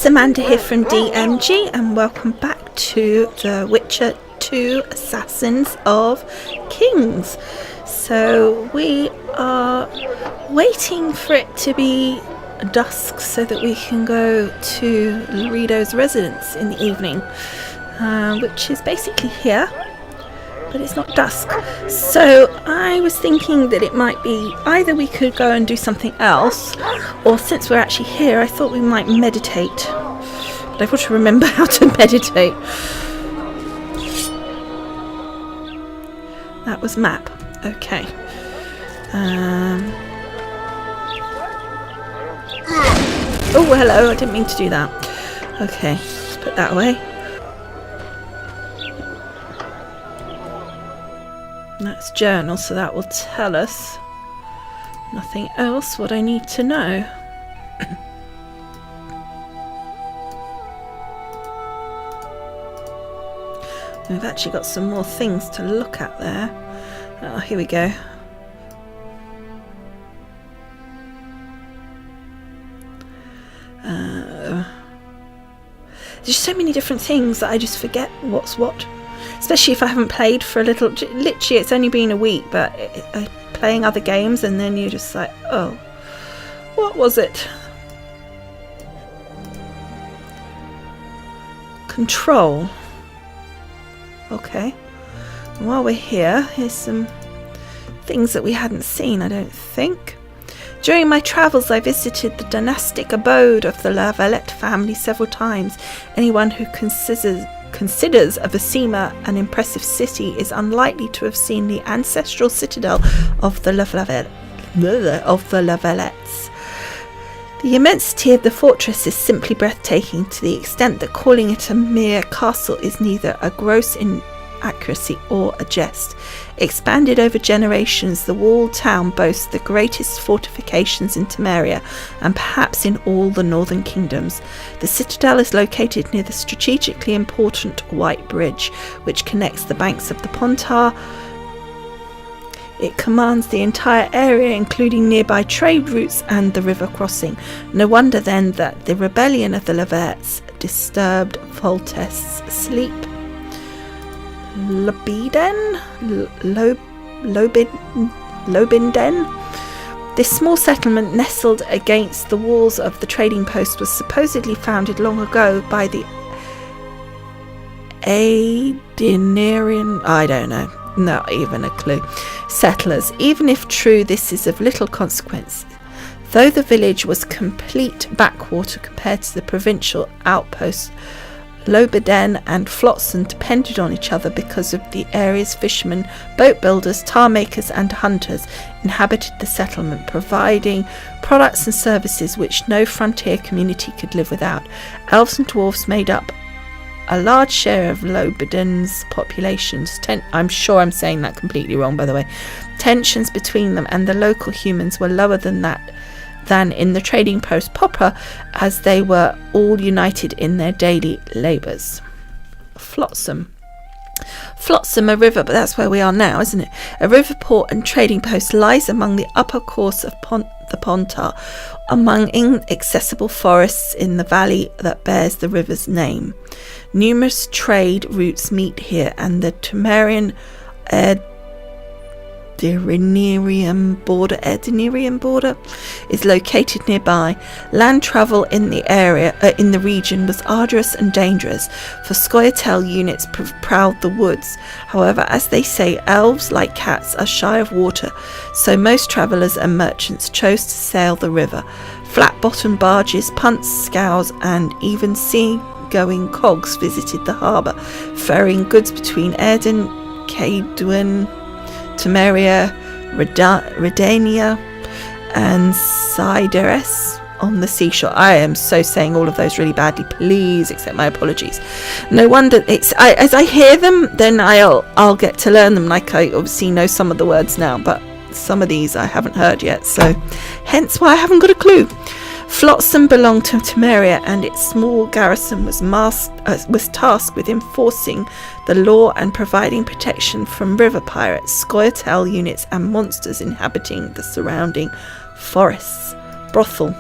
it's Amanda here from DMG, and welcome back to The Witcher 2 Assassins of Kings. So we are waiting for it to be dusk so that we can go to Rito's residence in the evening, which is basically here, but it's not dusk. So I was thinking that it might be either we could go and do something else, or since we're actually here, I thought we might meditate. But I've got to remember how to meditate. That was map. Okay. Oh, hello. I didn't mean to do that. Okay, let's put that away. That's journal, so that will tell us nothing else what I need to know. We've actually got some more things to look at there. Oh, here we go. There's so many different things that I just forget what's what. Especially if I haven't played for a little... Literally, it's only been a week, but playing other games, and then you're just like, oh, what was it? Control. Okay. While we're here, here's some things that we hadn't seen, I don't think. During my travels, I visited the dynastic abode of the La Valette family several times. Anyone who considers Avicima an impressive city is unlikely to have seen the ancestral citadel of the La Valettes. The immensity of the fortress is simply breathtaking, to the extent that calling it a mere castle is neither a gross inaccuracy or a jest. Expanded over generations, the walled town boasts the greatest fortifications in Temeria and perhaps in all the northern kingdoms. The citadel is located near the strategically important White Bridge, which connects the banks of the Pontar. It commands the entire area, including nearby trade routes and the river crossing. No wonder then that the rebellion of the Levettes disturbed Voltest's sleep. Lobinden. This small settlement nestled against the walls of the trading post was supposedly founded long ago by the Aedinarian, I don't know, not even a clue, settlers. Even if true, this is of little consequence. Though the village was complete backwater compared to the provincial outposts, Lobeden and Flotsam depended on each other because of the area's fishermen, boat builders, tar makers and hunters inhabited the settlement, providing products and services which no frontier community could live without. Elves and dwarves made up a large share of Lobeden's populations. I'm sure I'm saying that completely wrong, by the way. Tensions between them and the local humans were lower than in the trading post proper, as they were all united in their daily labours. Flotsam, a river, but that's where we are now, isn't it? A river port and trading post lies among the upper course of the Pontar, among inaccessible forests in the valley that bears the river's name. Numerous trade routes meet here, and the Temerian Edirnean border is located nearby. Land travel in the region was arduous and dangerous, for Scoia'tael units prowled the woods. However, as they say, elves, like cats, are shy of water, so most travellers and merchants chose to sail the river. Flat-bottomed barges, punts, scows, and even sea-going cogs visited the harbour, ferrying goods between Erden, Caedwyn, Temeria, Redania and Sideres on the seashore. I am so saying all of those really badly. Please accept my apologies. No wonder as I hear them, then I'll get to learn them. Like, I obviously know some of the words now, but some of these I haven't heard yet, so hence why I haven't got a clue. Flotsam belonged to Temeria, and its small garrison was tasked with enforcing the law and providing protection from river pirates, Scoia'tael units and monsters inhabiting the surrounding forests. Brothel.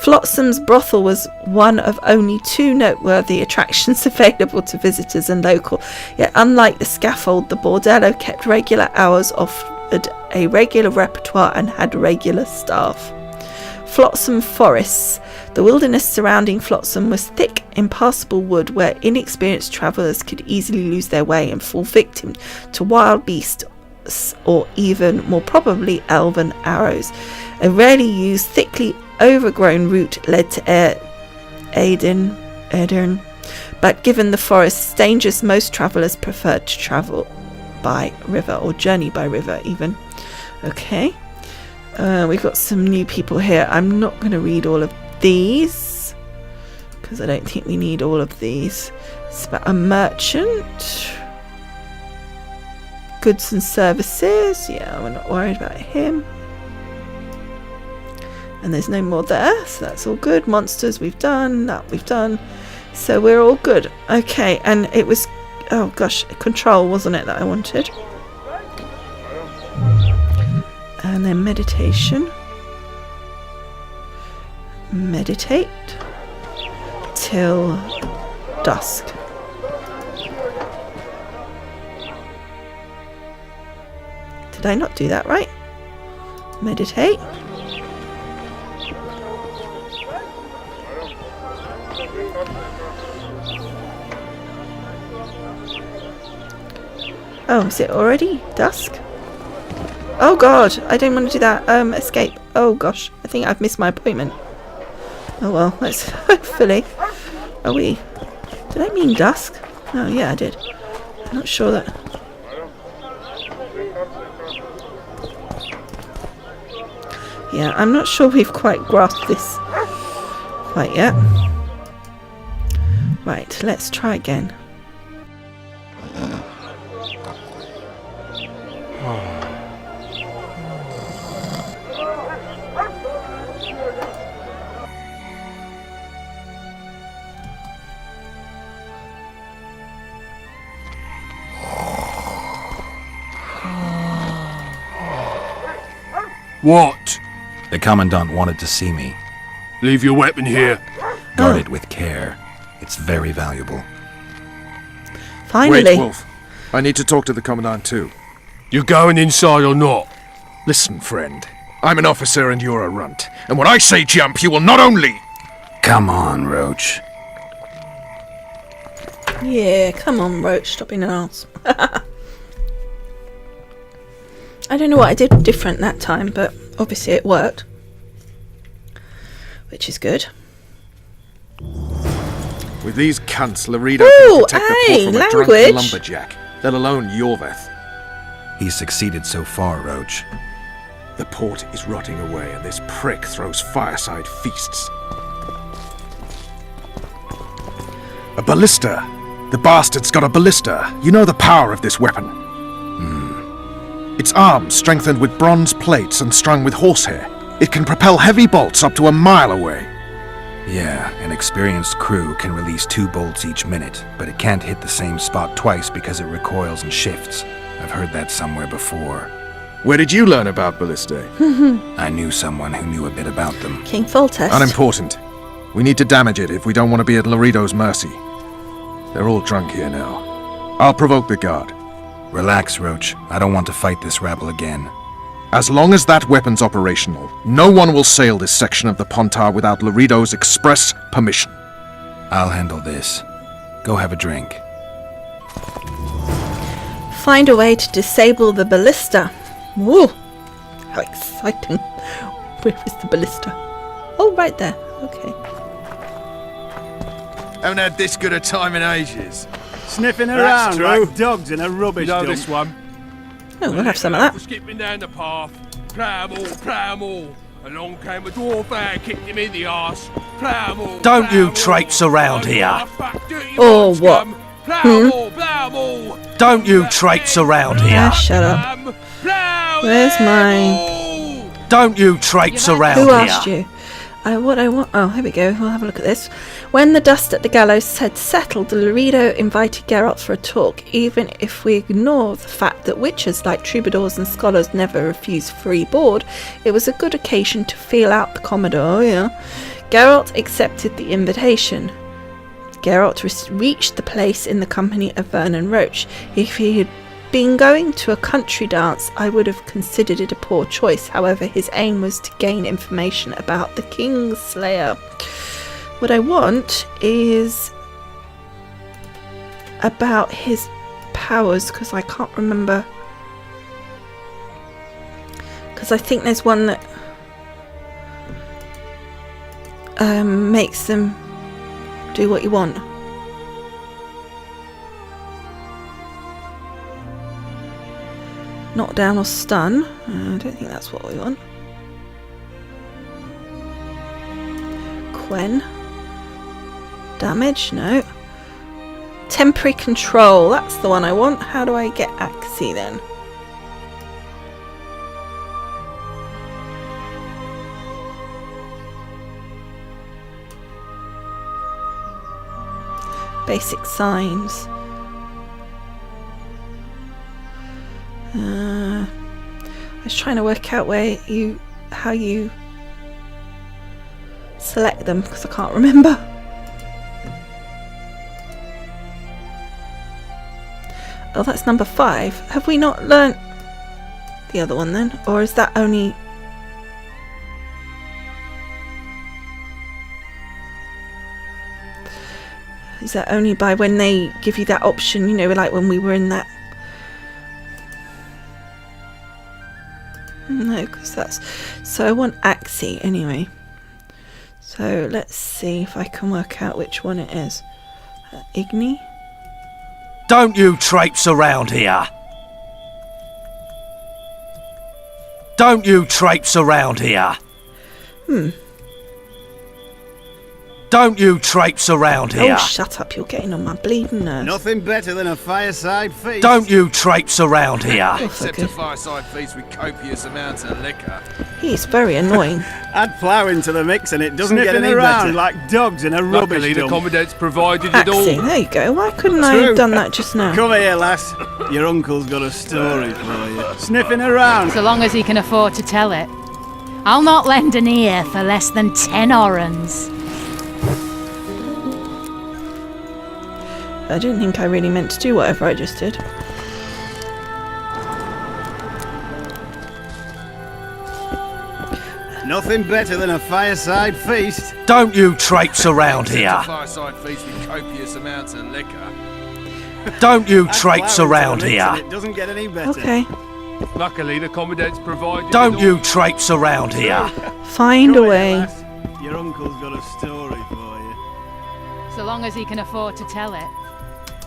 Flotsam's brothel was one of only 2 noteworthy attractions available to visitors and local, yet unlike the scaffold, the bordello kept regular hours, offered a regular repertoire and had regular staff. Flotsam Forests. The wilderness surrounding Flotsam was thick, impassable wood where inexperienced travellers could easily lose their way and fall victim to wild beasts or even, more probably, elven arrows. A rarely used, thickly overgrown route led to Edern, but given the forest's dangers, most travellers preferred to travel by river or journey by river even. Okay. We've got some new people here. I'm not going to read all of these because I don't think we need all of these. It's about a merchant. Goods and services. Yeah, we're not worried about him. And there's no more there, so that's all good. Monsters we've done. That we've done. So we're all good. Okay, and it was... Oh gosh, control, wasn't it, that I wanted? And then meditation. Meditate till dusk. Did I not do that right? Meditate. Oh, is it already dusk? Oh god, I don't want to do that. Escape. Oh gosh, I think I've missed my appointment. Oh well, let's hopefully. Are we? Did I mean dusk? Oh yeah, I did. I'm not sure that. Yeah, I'm not sure we've quite grasped this quite yet. Right, let's try again. What? The Commandant wanted to see me. Leave your weapon here. Guard it with care. It's very valuable. Finally. Wait, Wolf. I need to talk to the Commandant too. You going inside or not? Listen, friend. I'm an officer and you're a runt. And when I say jump, you will not only... Come on, Roach. Yeah, come on, Roach. Stop being an arse. I don't know what I did different that time, but obviously it worked. Which is good. With these cunts, Laredo can protect the port from a drunk lumberjack, let alone Yorveth. He's succeeded so far, Roach. The port is rotting away, and this prick throws fireside feasts. A ballista! The bastard's got a ballista! You know the power of this weapon. Its arms strengthened with bronze plates and strung with horsehair. It can propel heavy bolts up to a mile away. Yeah, an experienced crew can release 2 bolts each minute, but it can't hit the same spot twice because it recoils and shifts. I've heard that somewhere before. Where did you learn about ballistae? I knew someone who knew a bit about them. King Foltest. Unimportant. We need to damage it if we don't want to be at Laredo's mercy. They're all drunk here now. I'll provoke the guard. Relax, Roach. I don't want to fight this rabble again. As long as that weapon's operational, no one will sail this section of the Pontar without Laredo's express permission. I'll handle this. Go have a drink. Find a way to disable the ballista. Woo! How exciting. Where is the ballista? Oh, right there. Okay. Haven't had this good a time in ages. Sniffing around like dogs in a rubbish dump. This one. Oh, we'll have some of that. Skipping down the path. Plough 'em all. Along came a dwarf and kicked him in the arse. Plough 'em all. Don't you traipse around here. Oh, what? Plough 'em all. Don't you traipse around here. Ah, shut up. Where's mine? Don't you traipse around Who here. asked you? Oh, here we go. We'll have a look at this. When the dust at the gallows had settled, Laredo invited Geralt for a talk. Even if we ignore the fact that witches, like troubadours and scholars, never refuse free board, it was a good occasion to feel out the Commodore. Oh, yeah. Geralt accepted the invitation. Geralt reached the place in the company of Vernon Roche. If he had been going to a country dance, I would have considered it a poor choice. However, his aim was to gain information about the Kingslayer. What I want is about his powers, because I can't remember. Because I think there's one that makes them do what you want. Knock down or stun. I don't think that's what we want. Quen. Damage? No. Temporary control. That's the one I want. How do I get Axie then? Basic signs. I was trying to work out how you select them because I can't remember. Oh, that's number 5. Have we not learnt the other one then? Or is that only... Is that only by when they give you that option, you know, like when we were in that... No, because that's... So I want Axie anyway. So let's see if I can work out which one it is. Igni? Don't you traipse around here. Don't you traipse around here. Don't you traipse around here. Oh, shut up, you're getting on my bleeding nerves. Nothing better than a fireside feast. Don't you traipse around here. Except a fireside feast with copious amounts of liquor. He's very annoying. Add plough into the mix and it doesn't get any around better. like dogs in a rubbish Luckily, the dump. commandant's provided it all. Axie, there you go. Why couldn't I have done that just now? Come here, lass. Your uncle's got a story for you. Sniffing around. So long as he can afford to tell it. I'll not lend an ear for less than 10 orens. I didn't think I really meant to do whatever I just did. Nothing better than a fireside feast. Don't you traipse around here. Except a fireside feast with copious amounts of liquor. Don't you Add traipse plough into around the mix here. and it doesn't get any better. Okay. Luckily, the commandant's provided Don't it you all. traipse around here. Find Come a here, way. lass. Your uncle's got a story for you. So long as he can afford to tell it.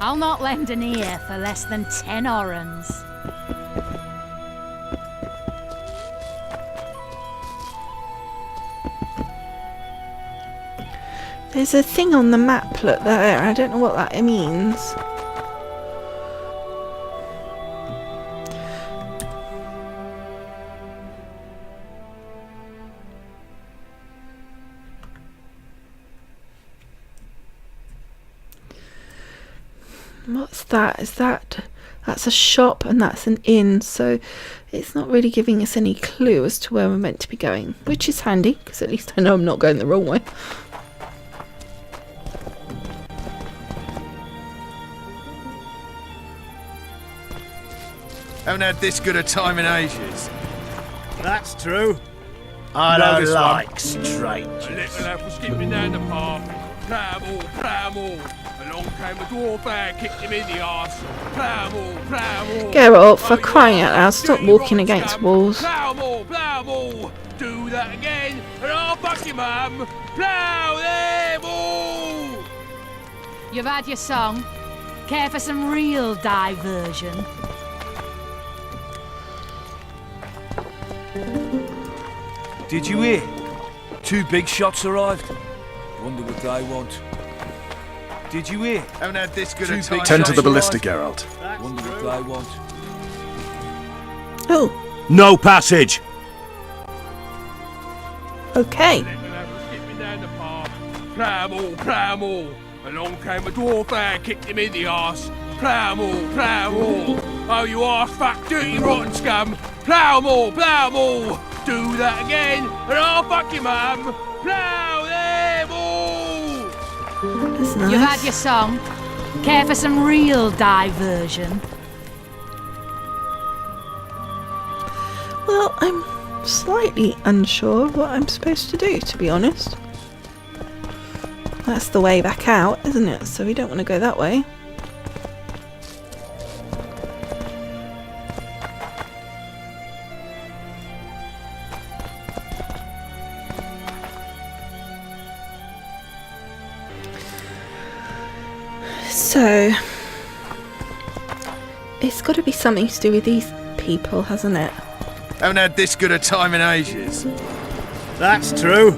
I'll not lend an ear for less than 10 orens. There's a thing on the map, look there. I don't know what that means. What's that? That's a shop and that's an inn, so it's not really giving us any clue as to where we're meant to be going, which is handy because at least I know I'm not going the wrong way. Haven't had this good a time in ages. That's true. I Know don't this like A strangers. little lad was skipping down the path. Plough-all. Along came a dwarf and kicked him in the arse. Plough-all. Geralt, for crying out loud, stop walking against walls. Plough-all. Do that again, and I'll fuck you, mum. Plough them all. You've had your song. Care for some real diversion? Did you hear? 2 big shots arrived. Wonder what they want. Did you hear? Haven't had this good a Two time. big Tend to the shots ballista, arrived. Geralt. Wonder what they want. Oh, No passage. okay. Little lad was skipping down the path. Plough-all. Along came a dwarf and kicked him in the arse. Plough-all. Oh, you arse-fuck, dirty rotten scum. Plough-all. Do that again, and I'll fuck you, mum. Plough them That's nice. You've had your song. Care for some real diversion? Well, I'm slightly unsure of what I'm supposed to do, to be honest. That's the way back out, isn't it? So we don't want to go that way. So, it's got to be something to do with these people, hasn't it? Haven't had this good a time in ages. That's true.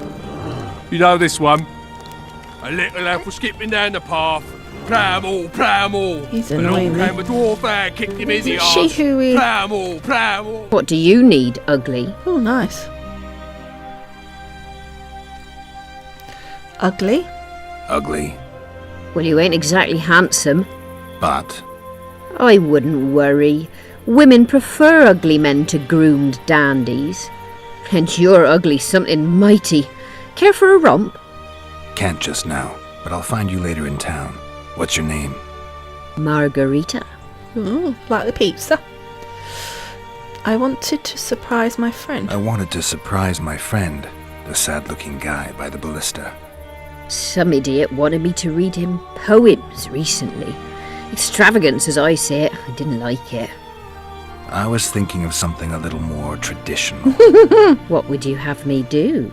You know this one? A little elf was skipping down the path. Plough them all. He's Along annoying me. came a dwarf there, kicked him in the Isn't she arse. who we... Plough them all. What do you need, ugly? Oh, nice. Ugly? Ugly, Well, you ain't exactly handsome. but I wouldn't worry. Women prefer ugly men to groomed dandies. And you're ugly something mighty. Care for a romp? can't just now. But I'll find you later in town. What's your name? Margarita. Oh, like the pizza. I wanted to surprise my friend. I wanted to surprise my friend, the sad-looking guy by the ballista. Some idiot wanted me to read him poems recently. Extravagance, as I say it. I didn't like it. I was thinking of something a little more traditional. What would you have me do?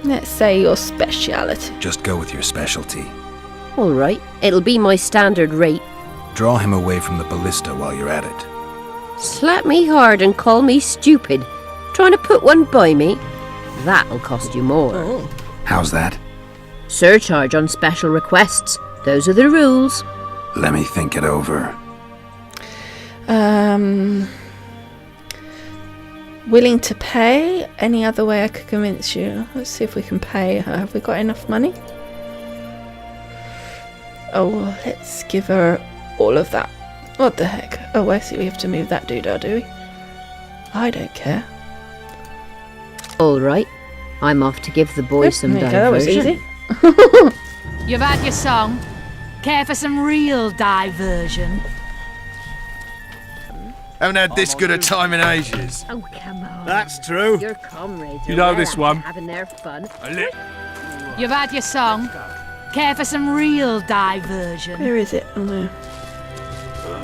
Let's say your speciality. Just go with your specialty. All right, it'll be my standard rate. Draw him away from the ballista while you're at it. Slap me hard and call me stupid. Trying to put one by me? That'll cost you more. Oh. How's that? Surcharge on special requests. Those are the rules. Let me think it over. Willing to pay? Any other way I could convince you? Let's see if we can pay her. Have we got enough money? Oh, well, let's give her all of that. What the heck? Oh, I see we have to move that doodah, do we? I don't care. All right, I'm off to give the boys some There you go, that was diversion. easy. You've had your song. Care for some real diversion? Haven't had this good a time in ages. Oh, come on. That's true. Your comrades You are know well this after one? having their fun. A little. You've had your song. Care for some real diversion? Where is it? Oh no.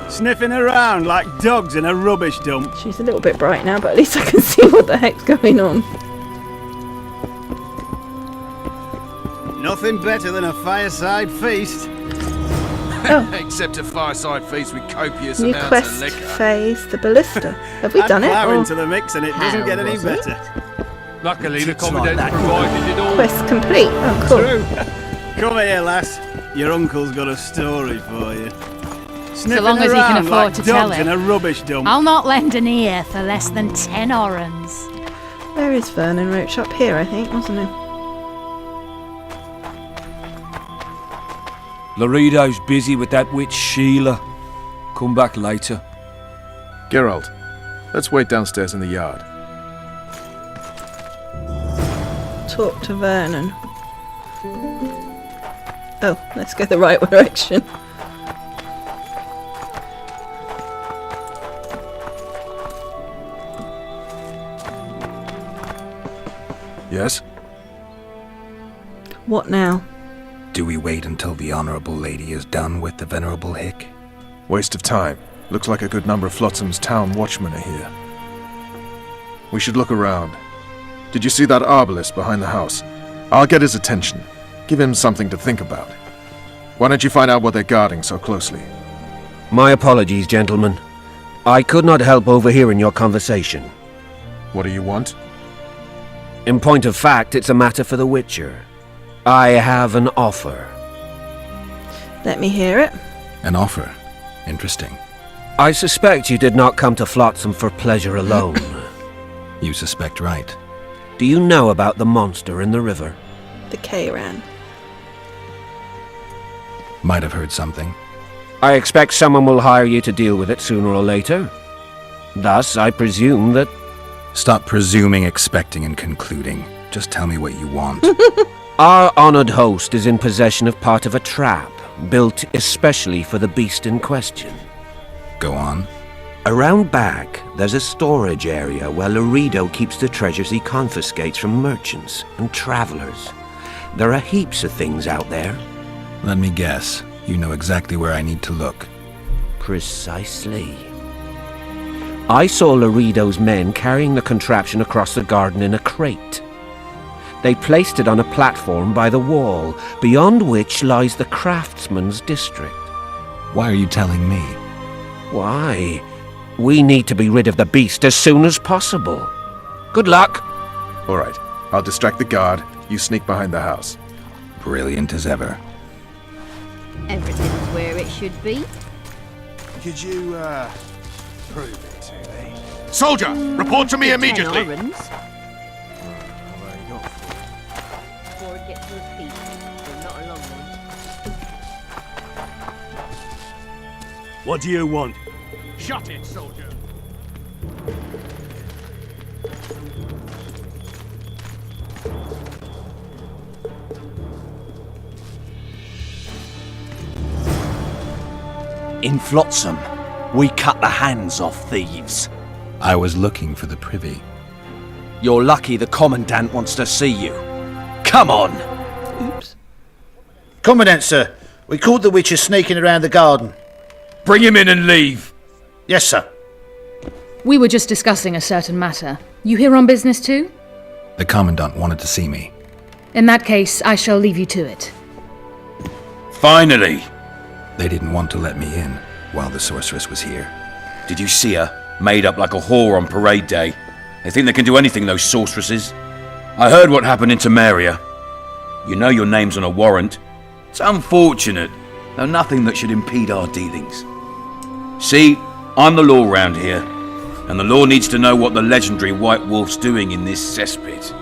Sniffing around like dogs in a rubbish dump. She's a little bit bright now, but at least I can see what the heck's going on. Nothing better than a fireside feast. Except a fireside feast with copious New amounts quest of liquor. phase, the ballista. Have we Add done it? flour Or into the mix and it doesn't How get any was it? better. Luckily, the Tits like commandant that. provided it all. quest complete? Oh, cool. True. Come here, lass. Your uncle's got a story for you. Sniffing long as he can around afford like to tell dogs it. in a rubbish dump. I'll not lend an ear for less than 10 orens. Where is Vernon Roach? Up here, I think, wasn't it? Laredo's busy with that witch Sheila. Come back later. Geralt, let's wait downstairs in the yard. Talk to Vernon. Oh, let's go the right direction. Yes? What now? Do we wait until the honorable lady is done with the venerable hick? Waste of time. Looks like a good number of Flotsam's town watchmen are here. We should look around. Did you see that arbalist behind the house? I'll get his attention. Give him something to think about. Why don't you find out what they're guarding so closely? My apologies, gentlemen. I could not help overhearing your conversation. What do you want? In point of fact, it's a matter for the Witcher. I have an offer. Let me hear it. An offer. Interesting. I suspect you did not come to Flotsam for pleasure alone. You suspect right. Do you know about the monster in the river? The K-Ran. Might have heard something. I expect someone will hire you to deal with it sooner or later. Thus, I presume that... Stop presuming, expecting, and concluding. Just tell me what you want. Our honored host is in possession of part of a trap, built especially for the beast in question. Go on. Around back, there's a storage area where Laredo keeps the treasures he confiscates from merchants and travelers. There are heaps of things out there. Let me guess. You know exactly where I need to look. Precisely. I saw Laredo's men carrying the contraption across the garden in a crate. They placed it on a platform by the wall, beyond which lies the craftsman's district. Why are you telling me? Why? We need to be rid of the beast as soon as possible. Good luck. All right, I'll distract the guard. You sneak behind the house. Brilliant as ever. Everything's where it should be. Could you, prove it to me? Soldier, report to me immediately! 10 orens. Before it gets to his feet, but not a long one. What do you want? Shut it, soldier. In Flotsam, we cut the hands off thieves. I was looking for the privy. You're lucky the Commandant wants to see you. Come on! Oops. Commandant, sir. We caught the witcher sneaking around the garden. Bring him in and leave. Yes, sir. We were just discussing a certain matter. You here on business too? The Commandant wanted to see me. In that case, I shall leave you to it. Finally! They didn't want to let me in while the sorceress was here. Did you see her? Made up like a whore on parade day. They think they can do anything, those sorceresses. I heard what happened in Temeria. You know your name's on a warrant. It's unfortunate, though nothing that should impede our dealings. See, I'm the law round here, and the law needs to know what the legendary White Wolf's doing in this cesspit.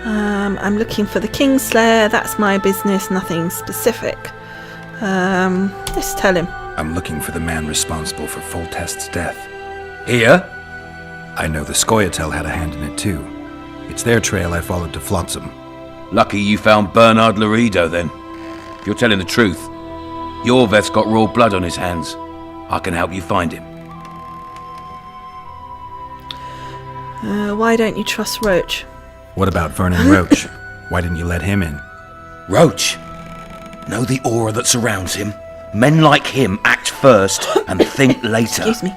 I'm looking for the Kingslayer. That's my business, nothing specific. Let's tell him. I'm looking for the man responsible for Foltest's death. Here? I know the Scoia'tael had a hand in it too. It's their trail I followed to Flotsam. Lucky you found Bernard Laredo then. If you're telling the truth, Yorveth's got raw blood on his hands. I can help you find him. Why don't you trust Roach? What about Vernon Roach? Why didn't you let him in? Roach? Know the aura that surrounds him? Men like him act first and think later. Excuse me.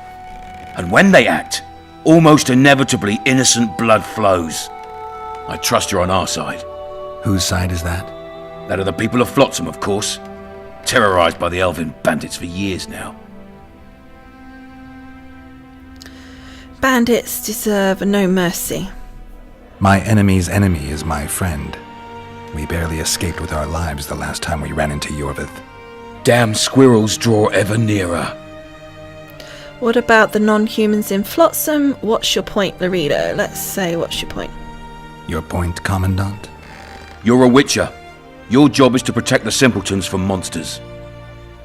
And when they act, almost inevitably innocent blood flows. I trust you're on our side. Whose side is that? That of the people of Flotsam, of course. Terrorized by the elven bandits for years now. Bandits deserve no mercy. My enemy's enemy is my friend. We barely escaped with our lives the last time we ran into Yorveth. Damn squirrels draw ever nearer. What about the non-humans in Flotsam? What's your point, Laredo? Let's say, what's your point? Your point, Commandant? You're a witcher. Your job is to protect the simpletons from monsters.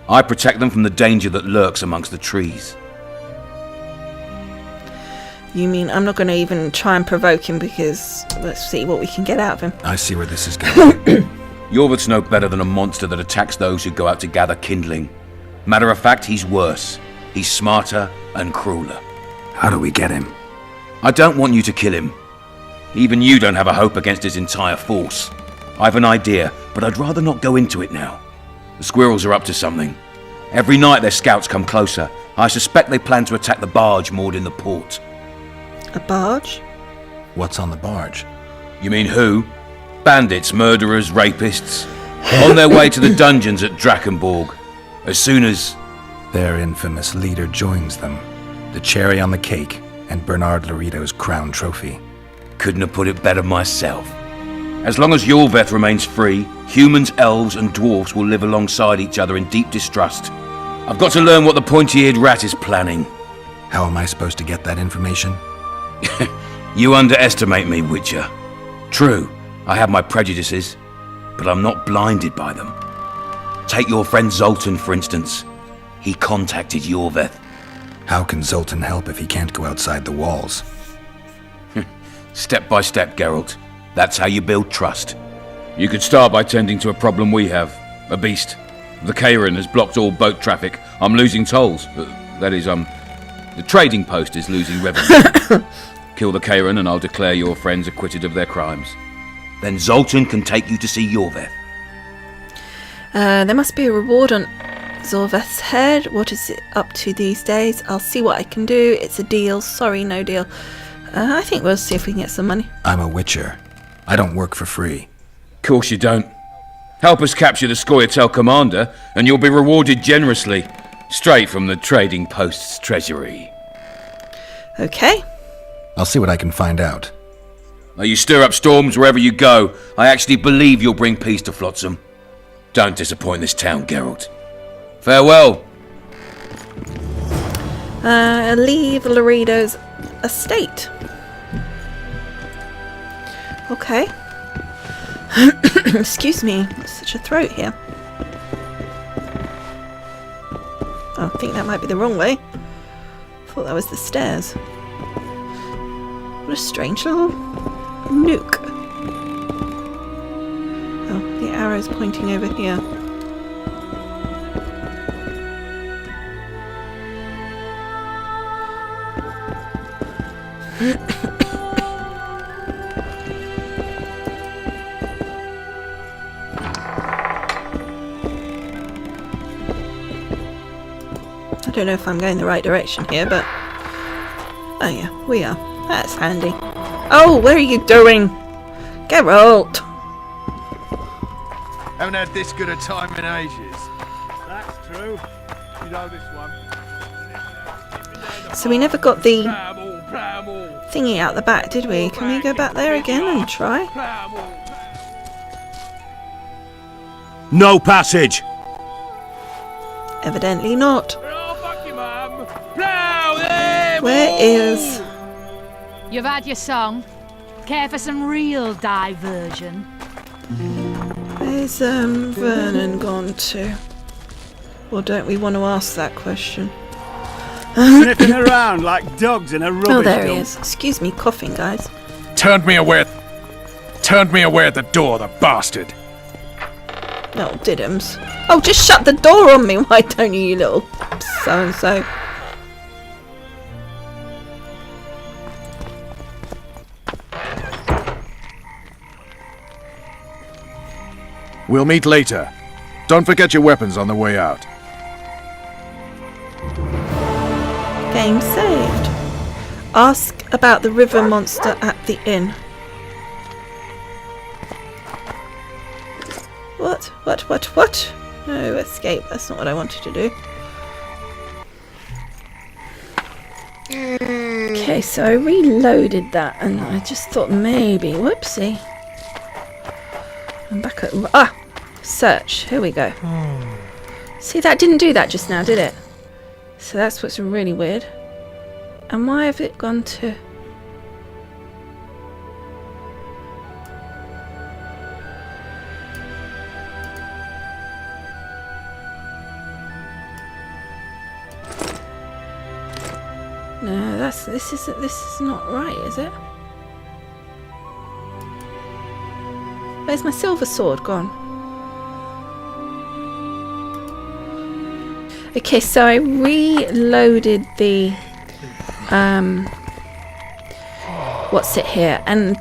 I protect them from the danger that lurks amongst the trees. You mean I'm not going to even try and provoke him because let's see what we can get out of him. I see where this is going. Yorveth's no better than a monster that attacks those who go out to gather kindling. Matter of fact, he's worse. He's smarter and crueler. How do we get him? I don't want you to kill him. Even you don't have a hope against his entire force. I've an idea, but I'd rather not go into it now. The squirrels are up to something. Every night their scouts come closer. I suspect they plan to attack the barge moored in the port. A barge? What's on the barge? You mean who? Bandits, murderers, rapists. On their way to the dungeons at Drakenborg. As soon as... Their infamous leader joins them. The cherry on the cake, and Bernard Laredo's crown trophy. Couldn't have put it better myself. As long as Yorveth remains free, humans, elves, and dwarfs will live alongside each other in deep distrust. I've got to learn what the pointy-eared rat is planning. How am I supposed to get that information? You underestimate me, Witcher. True, I have my prejudices, but I'm not blinded by them. Take your friend Zoltan, for instance. He contacted Yorveth. How can Zoltan help if he can't go outside the walls? Step by step, Geralt. That's how you build trust. You could start by tending to a problem we have. A beast. The Kairan has blocked all boat traffic. I'm losing tolls. That is, the trading post is losing revenue. Kill the Kairan and I'll declare your friends acquitted of their crimes. Then Zoltan can take you to see Yorveth. There must be a reward on Zorveth's head. What is it up to these days? I'll see what I can do. It's a deal. Sorry, no deal. I think we'll see if we can get some money. I'm a witcher. I don't work for free. Course you don't. Help us capture the Scoia'tael commander, and you'll be rewarded generously. Straight from the trading post's treasury. Okay. I'll see what I can find out. Now you stir up storms wherever you go. I actually believe you'll bring peace to Flotsam. Don't disappoint this town, Geralt. Farewell. Leave Laredo's estate. Okay. Excuse me, such a throat here. Oh, I think that might be the wrong way. Thought that was the stairs. What a strange little nook. Oh, the arrow's pointing over here. I don't know if I'm going the right direction here, but... Oh yeah, we are. That's handy. Oh, where are you doing? Geralt! Haven't had this good a time in ages. That's true. You know this one. So we never got the thingy out the back, did we? Can we go back there again and try? No passage! Evidently not. Where is... You've had your song. Care for some real diversion? Where's Vernon gone to? Or don't we want to ask that question? Sniffing around like dogs in a rubbish Oh, there he dump. is. Excuse me, coughing, guys. Turned me away at the door, the bastard. No, Diddums. Oh, just shut the door on me. Why don't you little so-and-so? We'll meet later. Don't forget your weapons on the way out. Game saved. Ask about the river monster at the inn. What? No, escape. That's not what I wanted to do. Okay, so I reloaded that and I just thought maybe... Whoopsie. I'm back at... Search. Here we go. See, that didn't do that just now, did it? So that's what's really weird. And why have it gone to... No, this is not right, is it? Where's my silver sword gone? Okay, so I reloaded the what's it here, and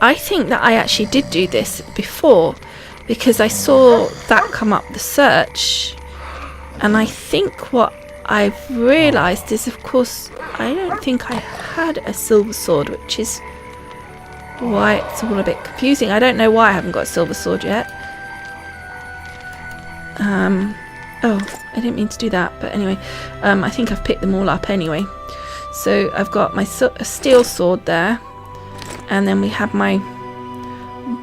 I think that I actually did do this before because I saw that come up the search, and I think what I've realised is, of course, I don't think I had a silver sword, which is why it's all a bit confusing. I don't know why I haven't got a silver sword yet. Oh, I didn't mean to do that, but anyway, I think I've picked them all up anyway. So I've got my steel sword there, and then we have my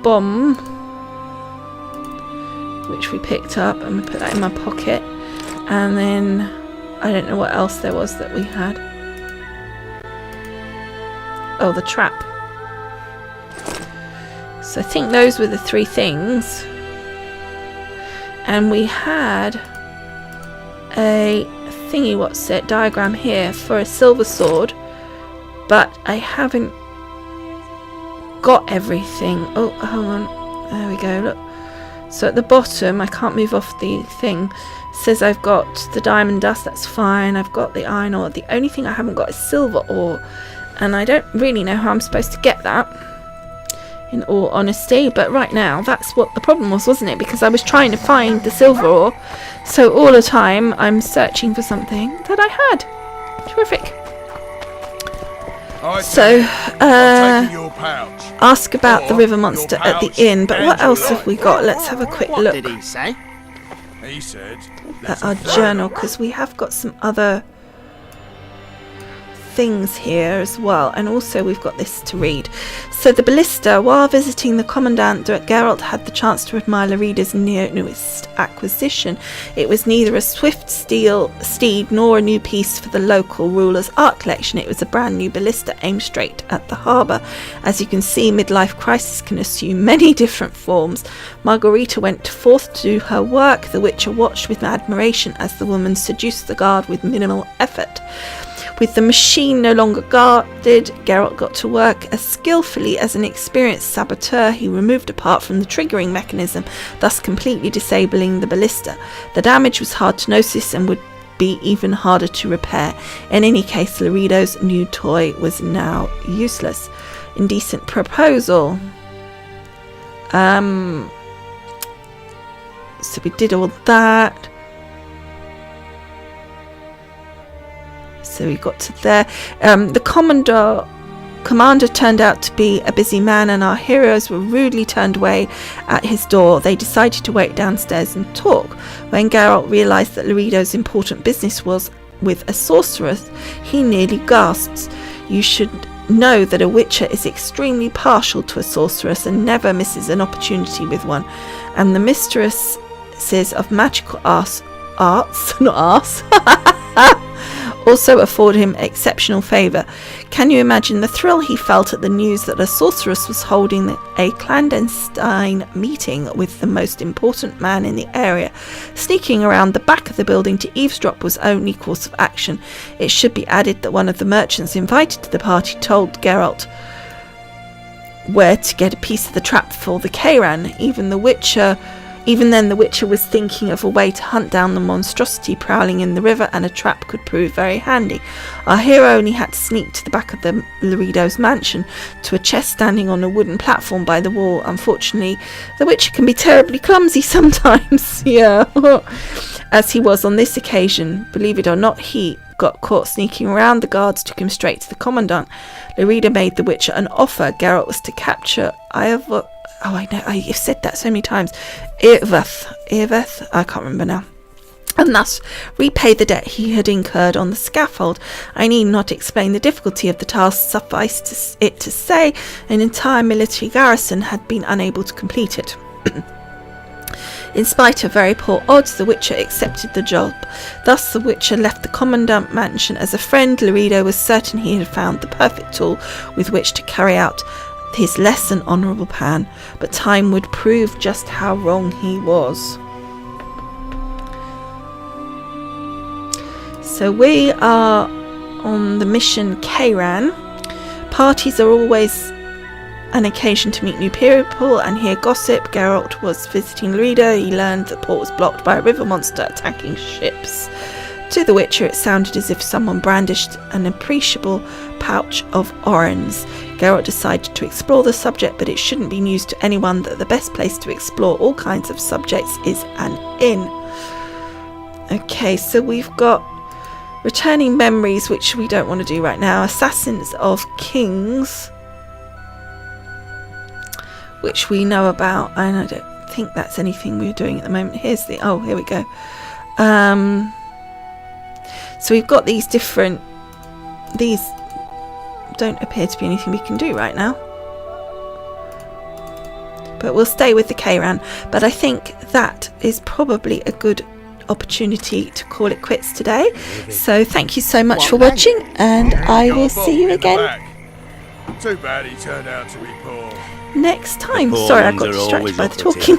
bomb, which we picked up, and we put that in my pocket, and then I don't know what else there was that we had. Oh, the trap. So I think those were the three things. And we had a thingy diagram here for a silver sword, but I haven't got everything. Oh, hold on. There we go, look. So at the bottom, I can't move off the thing. It says I've got the diamond dust, that's fine. I've got the iron ore. The only thing I haven't got is silver ore. And I don't really know how I'm supposed to get that, in all honesty. But right now, that's what the problem was, wasn't it? Because I was trying to find the silver ore. So all the time, I'm searching for something that I had. Terrific. So, ask about the river monster at the inn, but what else have we got? Let's have a quick look. What did he say? He said At our journal, because we have got some other things here as well, and also we've got this to read. So the ballista, while visiting the commandant, Geralt had the chance to admire Larida's newest acquisition. It was neither a swift steed nor a new piece for the local ruler's art collection. It was a brand new ballista aimed straight at the harbour. As you can see, midlife crisis can assume many different forms. Margarita went forth to do her work. The Witcher watched with admiration as the woman seduced the guard with minimal effort. With the machine no longer guarded, Geralt got to work as skillfully as an experienced saboteur. He removed a part from the triggering mechanism, thus completely disabling the ballista. The damage was hard to notice and would be even harder to repair. In any case, Larido's new toy was now useless. Indecent proposal. So we did all that. So we got to there. The commander turned out to be a busy man, and our heroes were rudely turned away at his door. They decided to wait downstairs and talk. When Geralt realised that Larido's important business was with a sorceress, he nearly gasped. You should know that a witcher is extremely partial to a sorceress and never misses an opportunity with one. And the mistresses of magical arts, also afford him exceptional favour. Can you imagine the thrill he felt at the news that a sorceress was holding a clandestine meeting with the most important man in the area? Sneaking around the back of the building to eavesdrop was only course of action. It should be added that one of the merchants invited to the party told Geralt where to get a piece of the trap for the Kayran. Even then, the Witcher was thinking of a way to hunt down the monstrosity prowling in the river, and a trap could prove very handy. Our hero only had to sneak to the back of the Larido's mansion, to a chest standing on a wooden platform by the wall. Unfortunately, the Witcher can be terribly clumsy sometimes, yeah, as he was on this occasion. Believe it or not, he got caught sneaking around. The guards took him straight to the commandant. Larida made the Witcher an offer. Geralt was to capture I know, I've said that so many times. Irveth, I can't remember now. And thus repay the debt he had incurred on the scaffold. I need not explain the difficulty of the task. Suffice it to say, an entire military garrison had been unable to complete it. In spite of very poor odds, the Witcher accepted the job. Thus the Witcher left the Commandant mansion as a friend. Larido was certain he had found the perfect tool with which to carry out his less than honourable plan, but time would prove just how wrong he was. So we are on the mission Kayran. Parties are always an occasion to meet new people and hear gossip. Geralt was visiting Larida. He learned that the port was blocked by a river monster attacking ships. To the Witcher, it sounded as if someone brandished an appreciable pouch of orens. Geralt decided to explore the subject, but it shouldn't be news to anyone that the best place to explore all kinds of subjects is an inn. Okay, so we've got returning memories, which we don't want to do right now. Assassins of Kings, which we know about, and I don't think that's anything we're doing at the moment. Here we go. So we've got these don't appear to be anything we can do right now. But we'll stay with the Kayran. But I think that is probably a good opportunity to call it quits today. So thank you so much for watching, and I will see you again Too bad he turned out to be poor. next time. Sorry, I got distracted by the talking.